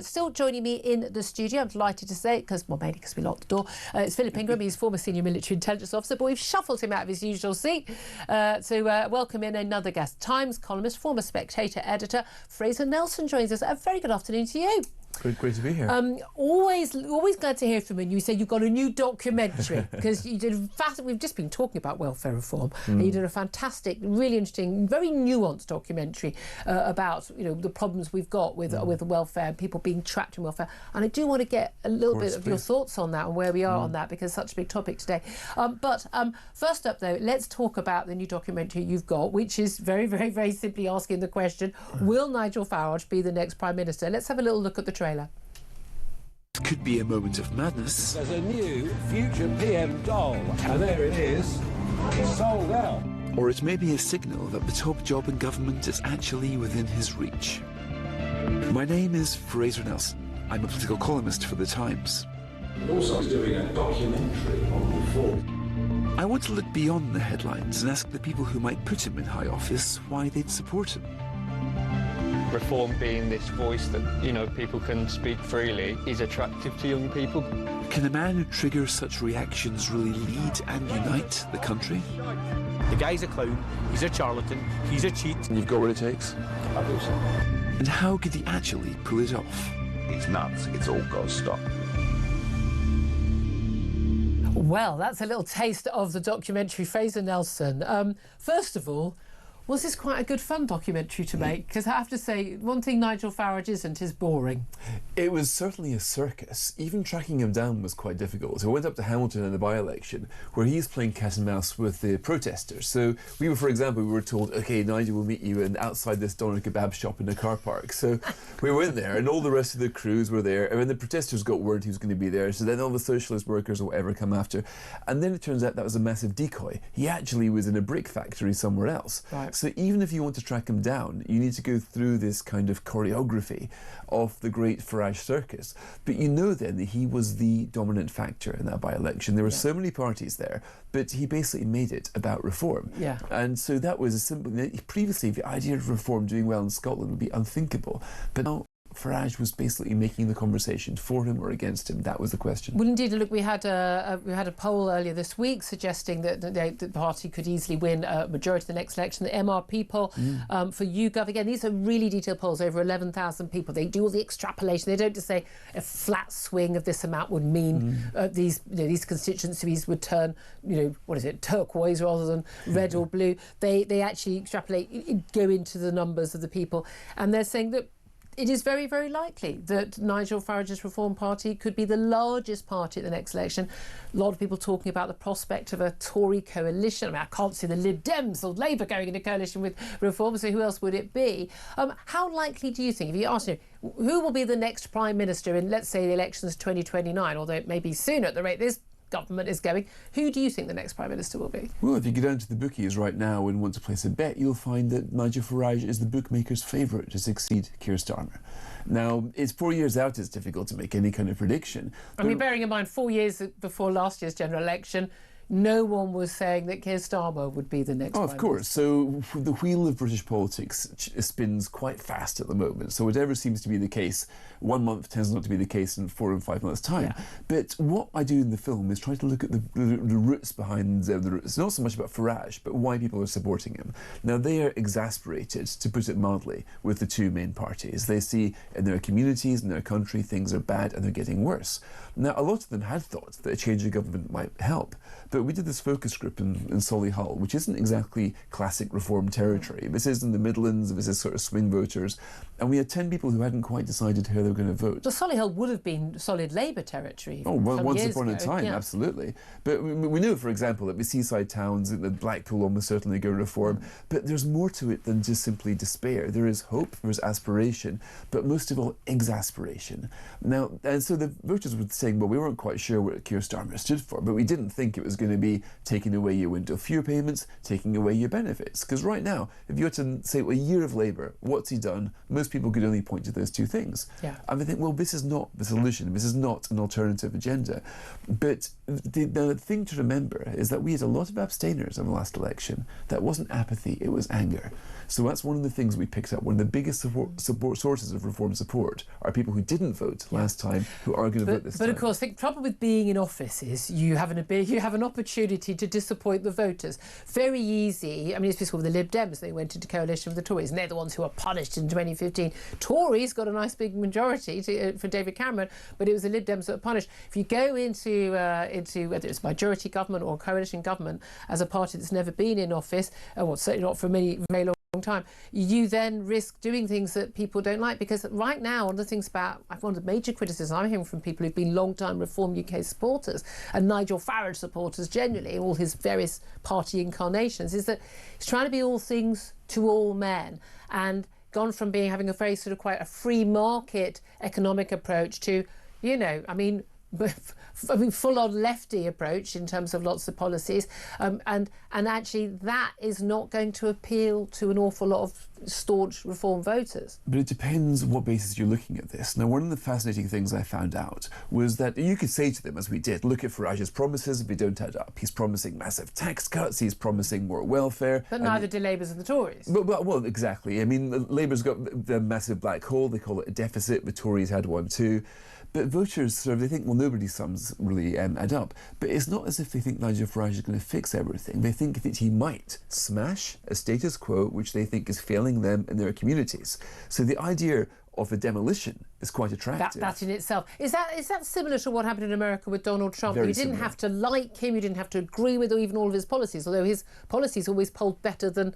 Still joining me in the studio, I'm delighted to say, mainly because we locked the door, it's Philip Ingram. He's former senior military intelligence officer, but we've shuffled him out of his usual seat to welcome in another guest. Times columnist, former Spectator editor, Fraser Nelson joins us. A very good afternoon to you. Great to be here. Always glad to hear from you. You say you've got a new documentary because you did. We've just been talking about welfare reform, and you did a fantastic, really interesting, very nuanced documentary about the problems we've got with welfare, people being trapped in welfare. And I do want to get a little bit of your thoughts on that and where we are on that, because it's such a big topic today. But first up, though, let's talk about the new documentary you've got, which is very, very, very simply asking the question: will Nigel Farage be the next Prime Minister? Let's have a little look at the trailer. Could be a moment of madness. There's a new future PM doll, and there it is. It's sold out. Or it may be a signal that the top job in government is actually within his reach. My name is Fraser Nelson. I'm a political columnist for The Times. Also, he's doing a documentary on reform. I want to look beyond the headlines and ask the people who might put him in high office why they'd support him. Reform being this voice that, people can speak freely is attractive to young people. Can a man who triggers such reactions really lead and unite the country? The guy's a clown, he's a charlatan, he's a cheat. You've got what it takes? I think so. And how could he actually pull it off? It's nuts, it's all got to stop. Well, that's a little taste of the documentary. Fraser Nelson. First of all, was this quite a good fun documentary to make? Because I have to say, one thing Nigel Farage isn't is boring. It was certainly a circus. Even tracking him down was quite difficult. So I went up to Hamilton in the by-election, where he's playing cat and mouse with the protesters. So for example, we were told, OK, Nigel will meet you outside this doner kebab shop in the car park. So we went there, and all the rest of the crews were there. And then the protesters got word he was going to be there. So then all the socialist workers or whatever come after. And then it turns out that was a massive decoy. He actually was in a brick factory somewhere else. Right. So even if you want to track him down, you need to go through this kind of choreography of the great Farage circus. But then that he was the dominant factor in that by-election. There were so many parties there, but he basically made it about reform. Yeah. And so that was a simple... Previously, the idea of reform doing well in Scotland would be unthinkable. But now Farage was basically making the conversation for him or against him. That was the question. Well, indeed, look, we had a poll earlier this week suggesting that the party could easily win a majority of the next election. The MRP poll for YouGov, again, these are really detailed polls, over 11,000 people. They do all the extrapolation. They don't just say a flat swing of this amount would mean these constituencies would turn, turquoise rather than red or blue. They actually extrapolate, go into the numbers of the people, and they're saying that it is very, very likely that Nigel Farage's Reform Party could be the largest party at the next election. A lot of people talking about the prospect of a Tory coalition. I mean, I can't see the Lib Dems or Labour going into coalition with Reform, so who else would it be? How likely do you think, if you ask who will be the next Prime Minister in, let's say, the elections 2029, although it may be sooner at the rate this government is going, who do you think the next Prime Minister will be? Well, if you go down to the bookies right now and want to place a bet, you'll find that Nigel Farage is the bookmaker's favourite to succeed Keir Starmer. Now, it's 4 years out, it's difficult to make any kind of prediction. I mean, bearing in mind 4 years before last year's general election, no one was saying that Keir Starmer would be the next Prime of course. So the wheel of British politics spins quite fast at the moment. So whatever seems to be the case 1 month tends not to be the case in 4 and 5 months' time. Yeah. But what I do in the film is try to look at the roots behind the roots. It's not so much about Farage, but why people are supporting him. Now, they are exasperated, to put it mildly, with the two main parties. They see in their communities, in their country, things are bad and they're getting worse. Now, a lot of them had thought that a change of government might help. But we did this focus group in Solihull, which isn't exactly classic reform territory. This is in the Midlands, this is sort of swing voters. And we had 10 people who hadn't quite decided how they were going to vote. The Solihull would have been solid Labour territory. Oh, well, once upon a time, yeah. Absolutely. But we know, for example, that the seaside towns, that Blackpool almost certainly go reform. But there's more to it than just simply despair. There is hope, there's aspiration, but most of all, exasperation. Now, and so the voters were saying, well, we weren't quite sure what Keir Starmer stood for, but we didn't think it was going going to be taking away your window fuel payments, taking away your benefits. Because right now, if you were to say, well, a year of Labour, what's he done? Most people could only point to those two things. Yeah. And I think, well, this is not the solution. This is not an alternative agenda. But the thing to remember is that we had a lot of abstainers in the last election. That wasn't apathy, it was anger. So that's one of the things we picked up. One of the biggest support sources of reform support are people who didn't vote last time, who are going to vote this time. But of course, the trouble with being in office is you have an opportunity to disappoint the voters. Very easy. I mean, it's just with the Lib Dems. They went into coalition with the Tories, and they're the ones who were punished in 2015. Tories got a nice big majority for David Cameron, but it was the Lib Dems that were punished. If you go into whether it's majority government or coalition government as a party that's never been in office, well, certainly not for many long time, you then risk doing things that people don't like. Because right now, one of the major criticisms I'm hearing from people who've been long-time Reform UK supporters and Nigel Farage supporters generally, all his various party incarnations, is that he's trying to be all things to all men and gone from having a very sort of quite a free market economic approach to, full-on lefty approach in terms of lots of policies, and actually that is not going to appeal to an awful lot of staunch Reform voters. But it depends what basis you're looking at this. Now, one of the fascinating things I found out was that you could say to them, as we did, look at Farage's promises if they don't add up. He's promising massive tax cuts, he's promising more welfare. But neither do Labour's and the Tories. Well, exactly. I mean, Labour's got the massive black hole, they call it a deficit, the Tories had one too. But voters they think, well, nobody's sums really add up. But it's not as if they think Nigel Farage is going to fix everything. They think that he might smash a status quo which they think is failing them in their communities. So the idea of a demolition is quite attractive. That in itself. Is that similar to what happened in America with Donald Trump? Very you didn't similar. have to like him, you didn't have to agree with even all of his policies, although his policies always polled better than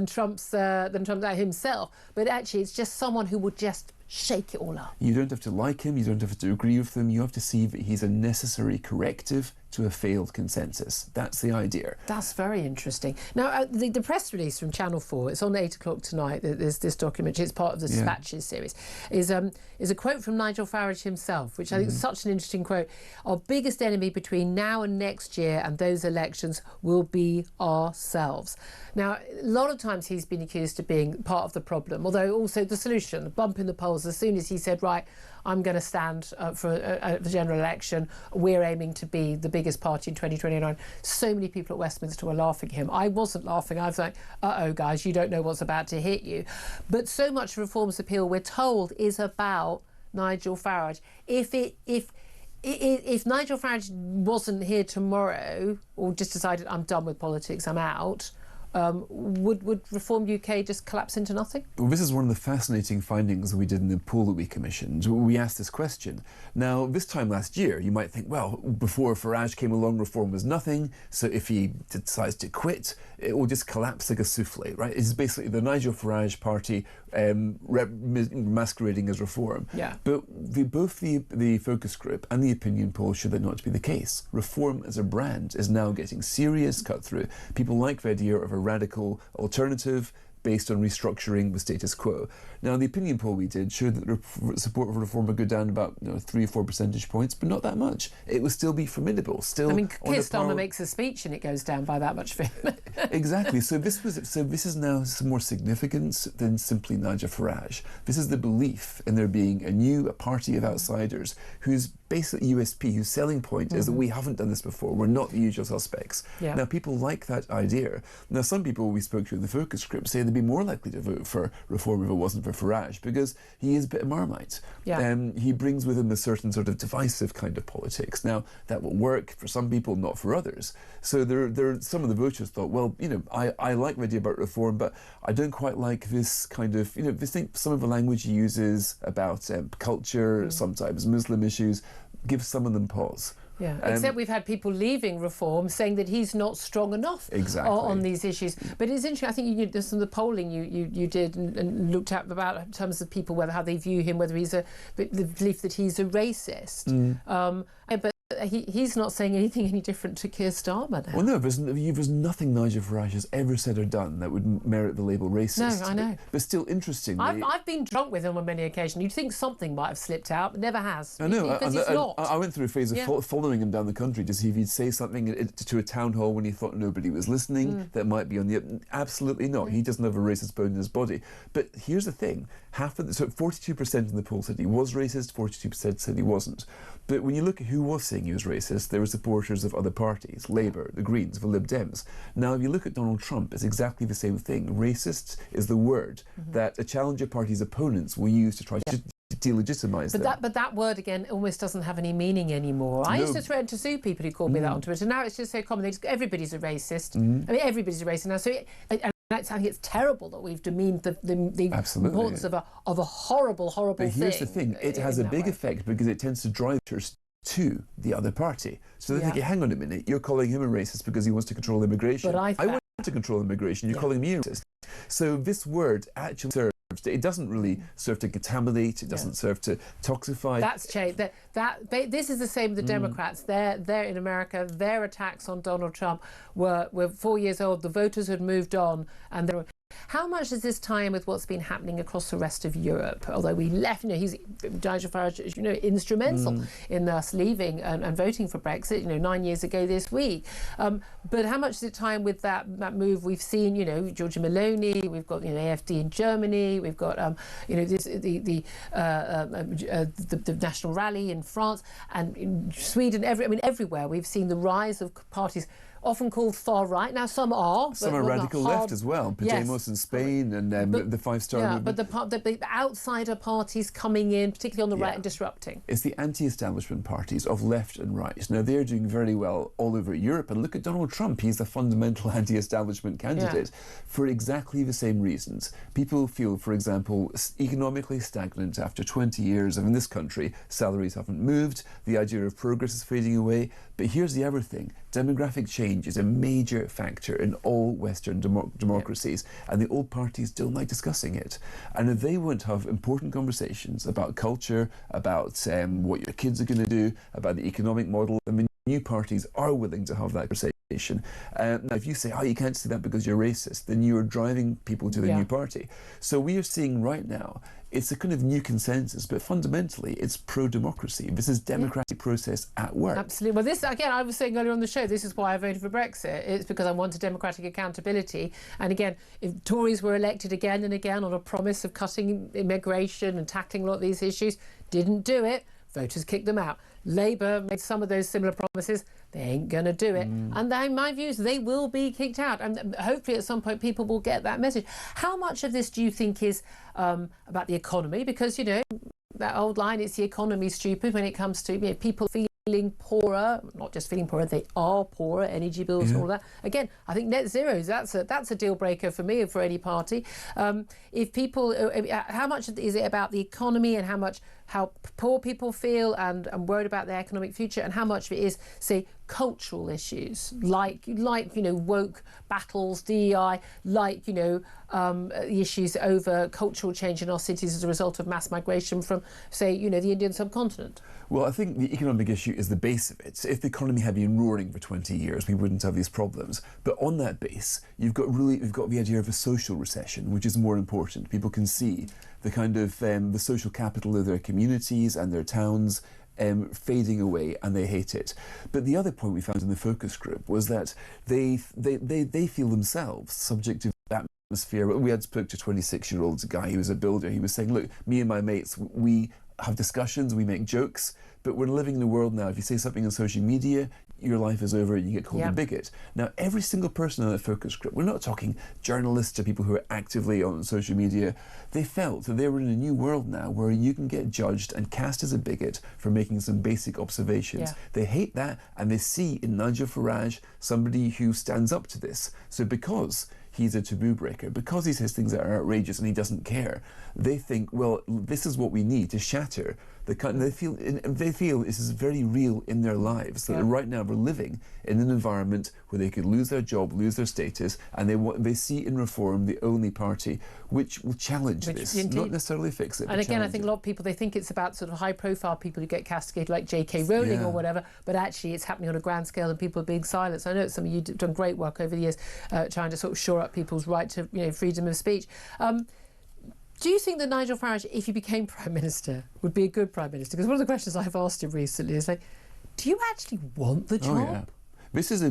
Trump himself. But actually, it's just someone who would just shake it all up. You don't have to like him, you don't have to agree with him, you have to see that he's a necessary corrective to a failed consensus. That's the idea. That's very interesting. Now, the press release from Channel 4, it's on 8 o'clock tonight, there's this documentary, it's part of the Dispatches series, is a quote from Nigel Farage himself, which I think is such an interesting quote. Our biggest enemy between now and next year and those elections will be ourselves. Now, a lot of times he's been accused of being part of the problem, although also the solution, a bump in the polls, as soon as he said, right, I'm going to stand for the general election, we're aiming to be the biggest party in 2029. So many people at Westminster were laughing at him. I wasn't laughing. I was like, uh-oh, guys, you don't know what's about to hit you. But so much Reform's appeal, we're told, is about Nigel Farage. If Nigel Farage wasn't here tomorrow, or just decided, I'm done with politics, I'm out, would Reform UK just collapse into nothing? Well, this is one of the fascinating findings we did in the poll that we commissioned. We asked this question. Now, this time last year, you might think, well, before Farage came along, Reform was nothing, so if he decides to quit, it will just collapse like a souffle, right? It's basically the Nigel Farage party masquerading as Reform. Yeah. But both the focus group and the opinion poll show that not to be the case. Reform as a brand is now getting serious cut through. People like the idea of a radical alternative based on restructuring the status quo. Now, the opinion poll we did showed that support for Reform would go down about 3 or 4 percentage points, but not that much. It would still be formidable. Still, I mean, Keir Starmer makes a speech and it goes down by that much. Exactly. So this is now some more significance than simply Nigel Farage. This is the belief in there being a party of outsiders whose basic USP, whose selling point is that we haven't done this before. We're not the usual suspects. Yeah. Now, people like that idea. Now, some people we spoke to in the focus group say they'd be more likely to vote for Reform if it wasn't for Farage, because he is a bit of Marmite. Yeah. He brings with him a certain sort of divisive kind of politics. Now, that will work for some people, not for others. So some of the voters thought, well, I like the idea about Reform, but I don't quite like this kind of, some of the language he uses about culture, sometimes Muslim issues, gives some of them pause. Yeah, except we've had people leaving Reform saying that he's not strong enough on these issues. But it's interesting, I think there's some of the polling you did and looked at about in terms of people, how they view him, whether he's the belief that he's a racist. But he's not saying anything any different to Keir Starmer now. Well, no, there's nothing Nigel Farage has ever said or done that would merit the label racist. No, I know. But still, interestingly... I've been drunk with him on many occasions. You'd think something might have slipped out, but never has. I know. Because it's not. I went through a phase of following him down the country to see if he'd say something to a town hall when he thought nobody was listening that might be on the... Absolutely not. He doesn't have a racist bone in his body. But here's the thing. So 42% in the poll said he was racist, 42% said he wasn't. But when you look at who was saying he was racist, there were supporters of other parties, Labour, the Greens, the Lib Dems. Now, if you look at Donald Trump, it's exactly the same thing. Racist is the word that a challenger party's opponents will use to try to delegitimise them. But that word, again, almost doesn't have any meaning anymore. I used to threaten to sue people who called me that on Twitter. Now it's just so common. Everybody's a racist. I mean, everybody's a racist now. So I think it's terrible that we've demeaned the importance of a horrible thing. But here's the thing, it has a big effect because it tends to drive voters to the other party. So they think, hang on a minute, you're calling him a racist because he wants to control immigration. But I want to control immigration, you're calling me a racist. So this word actually serves, it doesn't really serve to contaminate, it doesn't serve to toxify. That's changed. This is the same with the Democrats. They're in America, their attacks on Donald Trump were 4 years old, the voters had moved on, and how much does this tie in with what's been happening across the rest of Europe? Although we left, Nigel Farage is, instrumental in us leaving and voting for Brexit, 9 years ago this week. But how much does it tie in with that move? We've seen, Giorgia Meloni, we've got, AfD in Germany, we've got, the National Rally in France and in Sweden, everywhere we've seen the rise of parties often called far right. Now some are. Some are radical left as well. Podemos in Spain and the Five-Star movement. But the outsider parties coming in, particularly on the right, and disrupting. It's the anti-establishment parties of left and right. Now they're doing very well all over Europe. And look at Donald Trump. He's the fundamental anti-establishment candidate for exactly the same reasons. People feel, for example, economically stagnant after 20 years in this country. Salaries haven't moved. The idea of progress is fading away. But here's the other thing. Demographic change is a major factor in all Western democracies, and the old parties don't like discussing it. And if they want to have important conversations about culture, about what your kids are going to do, about the economic model, then the new parties are willing to have that conversation. Now, if you say, you can't say that because you're racist, then you're driving people to the new party. So we are seeing right now, it's a kind of new consensus, but fundamentally it's pro-democracy. This is democratic process at work. Absolutely. Well, this, again, I was saying earlier on the show, this is why I voted for Brexit. It's because I wanted democratic accountability. And again, if Tories were elected again and again on a promise of cutting immigration and tackling a lot of these issues, didn't do it, voters kicked them out. Labour made some of those similar promises. They ain't going to do it. And in my views, they will be kicked out. And hopefully at some point people will get that message. How much of this do you think is about the economy? Because, that old line, it's the economy stupid when it comes to people feeling poorer, not just feeling poorer, they are poorer, energy bills and all that. Again, I think net zero, that's a deal breaker for me, for any party. If people, how much is it about the economy and how poor people feel and worried about their economic future, and how much of it is, say, cultural issues like woke battles, DEI, issues over cultural change in our cities as a result of mass migration from, say, the Indian subcontinent? Well, I think the economic issue is the base of it. If the economy had been roaring for 20 years, we wouldn't have these problems. But on that base, you've got the idea of a social recession, which is more important. People can see the kind of the social capital of their communities and their towns fading away, and they hate it. But the other point we found in the focus group was that they feel themselves subject to that atmosphere. We had spoke to a 26-year-old guy who was a builder. He was saying, look, me and my mates, we have discussions, we make jokes, but we're living in a world now, if you say something on social media, your life is over, you get called a bigot. Now, every single person in that focus group, we're not talking journalists or people who are actively on social media, they felt that they were in a new world now where you can get judged and cast as a bigot for making some basic observations. They hate that, and they see in Nigel Farage somebody who stands up to this. So because he's a taboo breaker, because he says things that are outrageous and he doesn't care, they think, well, this is what we need to shatter They feel this is very real in their lives, that right now we're living in an environment where they could lose their job, lose their status, and they see in Reform the only party which will challenge this, not necessarily fix it. And again, I think a lot of people, they think it's about sort of high-profile people who get castigated like J.K. Rowling or whatever, but actually it's happening on a grand scale and people are being silenced. I know some of you have done great work over the years trying to sort of shore up people's right to freedom of speech. Do you think that Nigel Farage, if he became Prime Minister, would be a good Prime Minister? Because one of the questions I've asked him recently is like, do you actually want the job? Oh, yeah. This is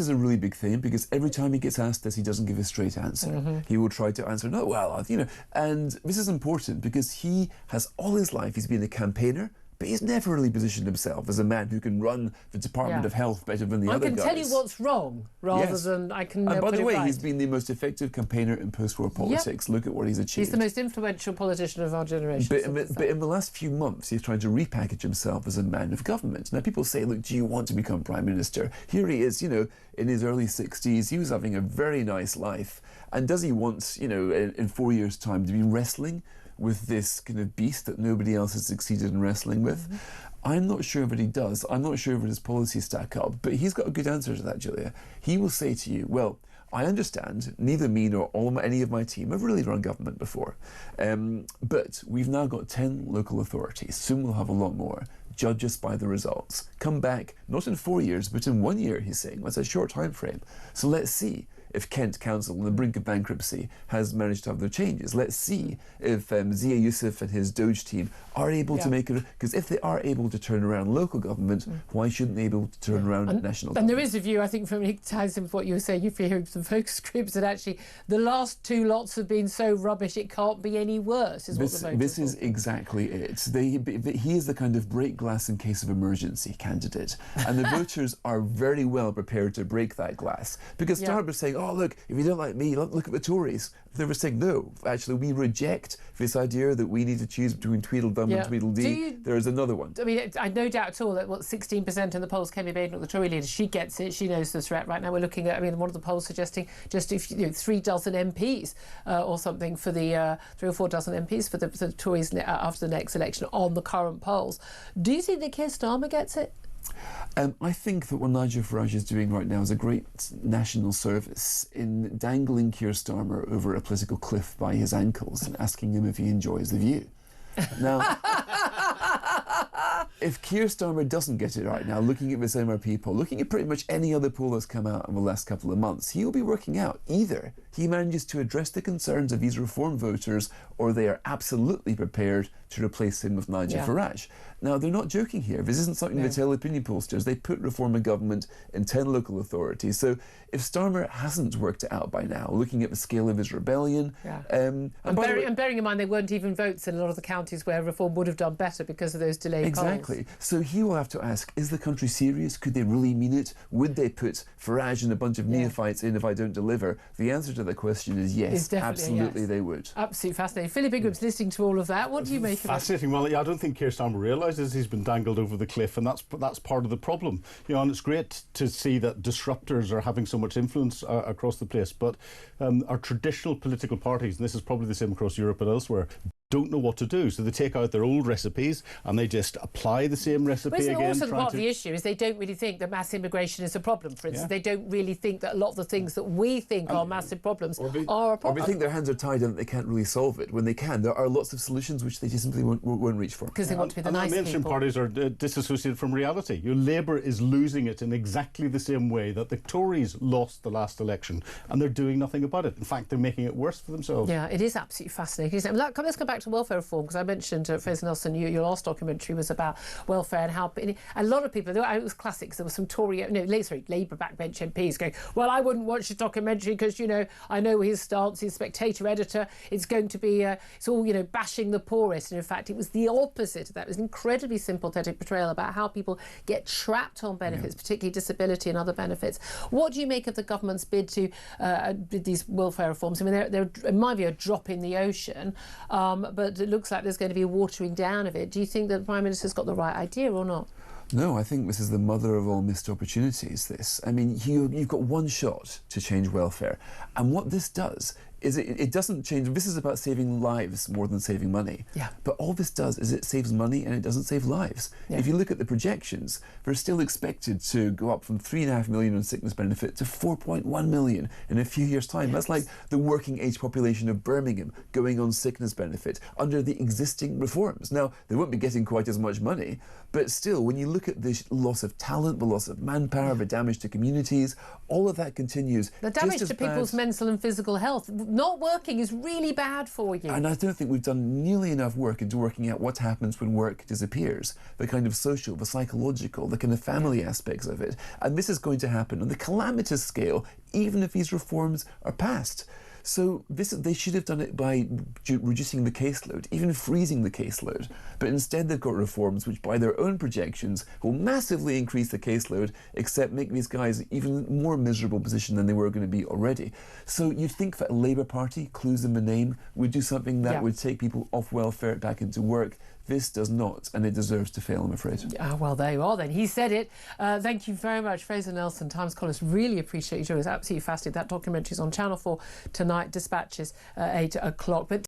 a really big thing, because every time he gets asked this, he doesn't give a straight answer. He will try to answer, no, well, and this is important because he has all his life, he's been a campaigner, but he's never really positioned himself as a man who can run the Department of Health better than the other guys. I can tell you what's wrong, rather than I can And by the way, right. he's been the most effective campaigner in post-war politics. Look at what he's achieved. He's the most influential politician of our generation. But in the last few months, he's trying to repackage himself as a man of government. Now, people say, look, do you want to become Prime Minister? Here he is, in his early 60s. He was having a very nice life. And does he want, in 4 years' time, to be wrestling with this kind of beast that nobody else has succeeded in wrestling with? I'm not sure that he does. I'm not sure that his policies stack up, but he's got a good answer to that, Julia. He will say to you, well, I understand neither me nor any of my team have really run government before, but we've now got 10 local authorities. Soon we'll have a lot more. Judge us by the results. Come back, not in 4 years, but in 1 year, he's saying. That's a short time frame. So let's see if Kent Council, on the brink of bankruptcy, has managed to have their changes. Let's see if Zia Yusuf and his Doge team are able to make it. Because if they are able to turn around local government, why shouldn't they be able to turn around national government? And there is a view, I think, from it ties in with what you were saying, if you're hearing some focus groups, that actually the last two lots have been so rubbish it can't be any worse, is what the voters This is exactly it. He is the kind of break glass in case of emergency candidate. And the voters are very well prepared to break that glass. Because Starmer's saying, oh, look, if you don't like me, look at the Tories. They were saying, no, actually, we reject this idea that we need to choose between Tweedledum and Tweedledee. There is another one. I mean, I no doubt at all that 16% in the polls, Kemi Badenoch, the Tory leader, she gets it. She knows the threat. Right now, we're looking at, one of the polls suggesting just 3 dozen MPs or something for the 3 or 4 dozen MPs for the Tories after the next election on the current polls. Do you think that Keir Starmer gets it? I think that what Nigel Farage is doing right now is a great national service in dangling Keir Starmer over a political cliff by his ankles and asking him if he enjoys the view. Now, if Keir Starmer doesn't get it right now, looking at this MRP poll, looking at pretty much any other poll that's come out in the last couple of months, he'll be working out either he manages to address the concerns of these Reform voters, or they are absolutely prepared to replace him with Nigel Farage. Now, they're not joking here. This isn't something they tell opinion pollsters. They put Reform in government in 10 local authorities. So if Starmer hasn't worked it out by now, looking at the scale of his rebellion... and bearing in mind they weren't even votes in a lot of the counties where Reform would have done better because of those delayed polls. Exactly. So he will have to ask, is the country serious? Could they really mean it? Would they put Farage and a bunch of neophytes in if I don't deliver? The answer to the question is yes. Absolutely they would. Absolutely fascinating. Philip Ingram's listening to all of that. What do you make of it? Fascinating. Well, I don't think Keir Starmer realises he's been dangled over the cliff, and that's part of the problem. And it's great to see that disruptors are having so much influence across the place, but our traditional political parties, and this is probably the same across Europe and elsewhere, don't know what to do, so they take out their old recipes and they just apply the same recipe again. Also, part of the issue is they don't really think that mass immigration is a problem. For instance, they don't really think that a lot of the things that we think are massive problems are a problem. Or they think their hands are tied and they can't really solve it. When they can, there are lots of solutions which they just simply won't reach for. Because they want to be the nice people. Mainstream parties are disassociated from reality. Labour is losing it in exactly the same way that the Tories lost the last election, and they're doing nothing about it. In fact, they're making it worse for themselves. Yeah, it is absolutely fascinating. Let's go back to welfare reform, because I mentioned, Fraser Nelson, your last documentary was about welfare and how a lot of people, it was classic, because there were some Labour backbench MPs going, well, I wouldn't watch the documentary because, I know his stance, his Spectator editor, it's going to be, it's all, bashing the poorest. And in fact, it was the opposite of that. It was an incredibly sympathetic portrayal about how people get trapped on benefits, particularly disability and other benefits. What do you make of the government's bid to these welfare reforms? I mean, they're in my view, a drop in the ocean, but it looks like there's going to be a watering down of it. Do you think that the Prime Minister's got the right idea or not? No, I think this is the mother of all missed opportunities, this. I mean, you've got one shot to change welfare. And what this does is it doesn't change. This is about saving lives more than saving money. Yeah. But all this does is it saves money and it doesn't save lives. Yeah. If you look at the projections, they're still expected to go up from 3.5 million on sickness benefit to 4.1 million in a few years' time. That's like the working age population of Birmingham going on sickness benefit under the existing reforms. Now, they won't be getting quite as much money, but still, when you look at the loss of talent, the loss of manpower, the damage to communities, all of that continues. The damage just to as people's bad. mental and physical health. Not working is really bad for you. And I don't think we've done nearly enough work into working out what happens when work disappears. The kind of social, the psychological, the kind of family aspects of it. And this is going to happen on the calamitous scale, even if these reforms are passed. So they should have done it by reducing the caseload, even freezing the caseload. But instead they've got reforms which, by their own projections, will massively increase the caseload, except make these guys even more miserable position than they were going to be already. So you'd think that a Labour Party, clues in the name, would do something that would take people off welfare back into work. This does not, and it deserves to fail, I'm afraid. Well, there you are then. He said it. Thank you very much, Fraser Nelson, Times columnist. Really appreciate you doing it. It's absolutely fascinating. That documentary's on Channel 4 tonight, Dispatches, 8 o'clock. But